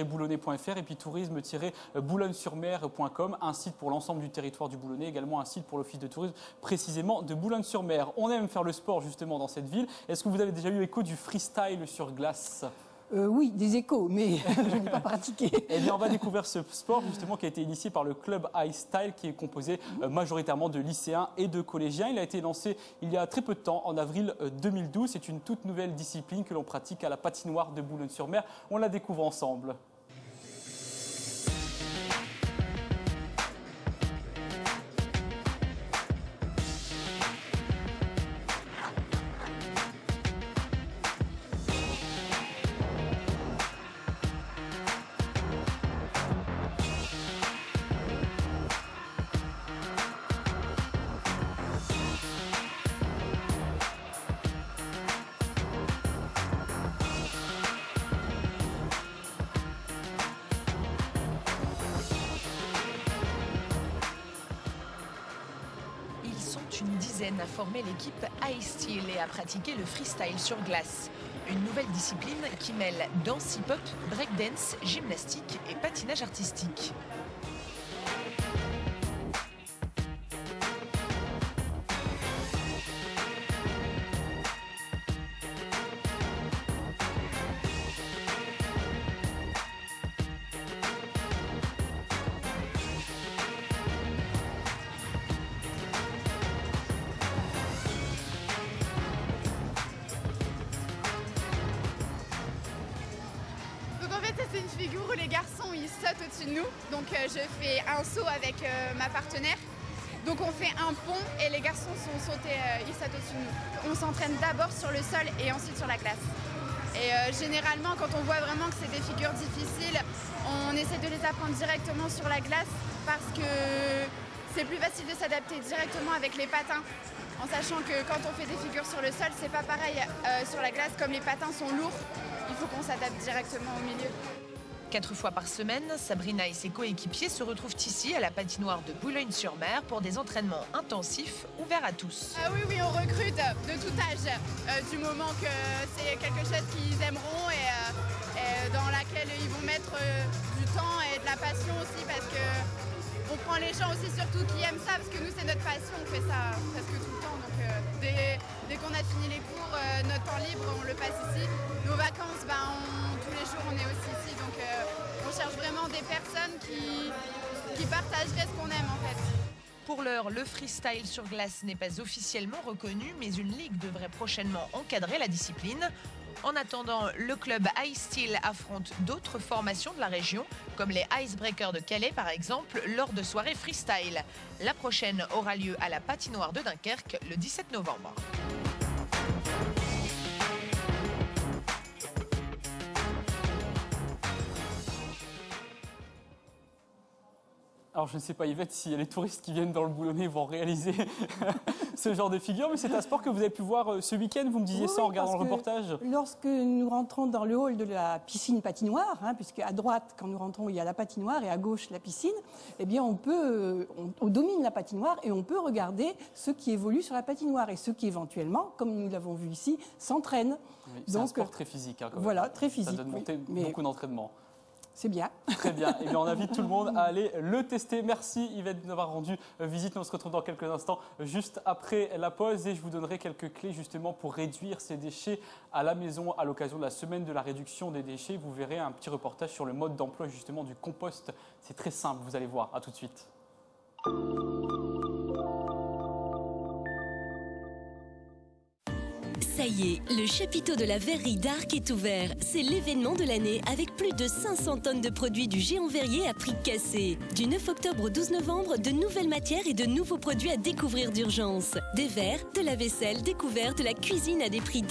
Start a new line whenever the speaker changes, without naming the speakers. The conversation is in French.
boulonnais.fr et puis tourisme-boulogne-sur-mer.com, un site pour l'ensemble du territoire du Boulonnais, également un site pour l'office de tourisme précisément de Boulogne-sur-Mer. On aime faire le sport justement dans cette ville. Est-ce que vous avez déjà eu écho du freestyle sur glace ?
Oui, des échos, mais je n'ai pas pratiqué.
Eh bien, on va découvrir ce sport justement qui a été initié par le club Ice Style, qui est composé majoritairement de lycéens et de collégiens. Il a été lancé il y a très peu de temps, en avril 2012. C'est une toute nouvelle discipline que l'on pratique à la patinoire de Boulogne-sur-Mer. On la découvre ensemble.
Une dizaine à former l'équipe Ice Style et à pratiquer le freestyle sur glace. Une nouvelle discipline qui mêle danse hip-hop, breakdance, gymnastique et patinage artistique.
C'est une figure où les garçons ils sautent au-dessus de nous. Donc je fais un saut avec ma partenaire. Donc on fait un pont et les garçons sont sautés, ils sautent au-dessus de nous. On s'entraîne d'abord sur le sol et ensuite sur la glace. Et généralement quand on voit vraiment que c'est des figures difficiles, on essaie de les apprendre directement sur la glace parce que c'est plus facile de s'adapter directement avec les patins. En sachant que quand on fait des figures sur le sol, c'est pas pareil sur la glace, comme les patins sont lourds, il faut qu'on s'adapte directement au milieu.
4 fois par semaine, Sabrina et ses coéquipiers se retrouvent ici à la patinoire de Boulogne-sur-Mer pour des entraînements intensifs ouverts à tous.
Ah oui, on recrute de tout âge, du moment que c'est quelque chose qu'ils aimeront et dans laquelle ils vont mettre du temps et de la passion aussi parce que on prend les gens aussi surtout qui aiment ça parce que nous c'est notre passion, on fait ça presque tout le temps. Donc dès qu'on a fini les cours, notre temps libre on le passe ici. Nos vacances, tous les jours on est aussi ici. Donc on cherche vraiment des personnes qui partageraient ce qu'on aime en fait.
Pour l'heure, le freestyle sur glace n'est pas officiellement reconnu, mais une ligue devrait prochainement encadrer la discipline. En attendant, le club Ice Style affronte d'autres formations de la région, comme les Icebreakers de Calais par exemple, lors de soirées freestyle. La prochaine aura lieu à la patinoire de Dunkerque le 17 novembre.
Alors je ne sais pas Yvette si les touristes qui viennent dans le Boulonnais vont réaliser ce genre de figure, mais c'est un sport que vous avez pu voir ce week-end, vous me disiez ça en regardant le reportage.
Lorsque nous rentrons dans le hall de la piscine patinoire, puisque à droite quand nous rentrons il y a la patinoire et à gauche la piscine, eh bien on domine la patinoire et on peut regarder ceux qui évoluent sur la patinoire et ceux qui éventuellement, comme nous l'avons vu ici, s'entraînent.
Oui, c'est un sport très physique.
Voilà, très physique.
Ça donne beaucoup d'entraînement.
C'est bien.
Très bien. Eh bien, on invite tout le monde à aller le tester. Merci Yvette d'avoir rendu visite. Nous on se retrouve dans quelques instants, juste après la pause. Et je vous donnerai quelques clés justement pour réduire ces déchets à la maison à l'occasion de la semaine de la réduction des déchets. Vous verrez un petit reportage sur le mode d'emploi justement du compost. C'est très simple, vous allez voir. À tout de suite.
Ça y est, le chapiteau de la verrerie d'Arc est ouvert. C'est l'événement de l'année avec plus de 500 tonnes de produits du géant verrier à prix cassé. Du 9 octobre au 12 novembre, de nouvelles matières et de nouveaux produits à découvrir d'urgence. Des verres, de la vaisselle, des couverts, de la cuisine à des prix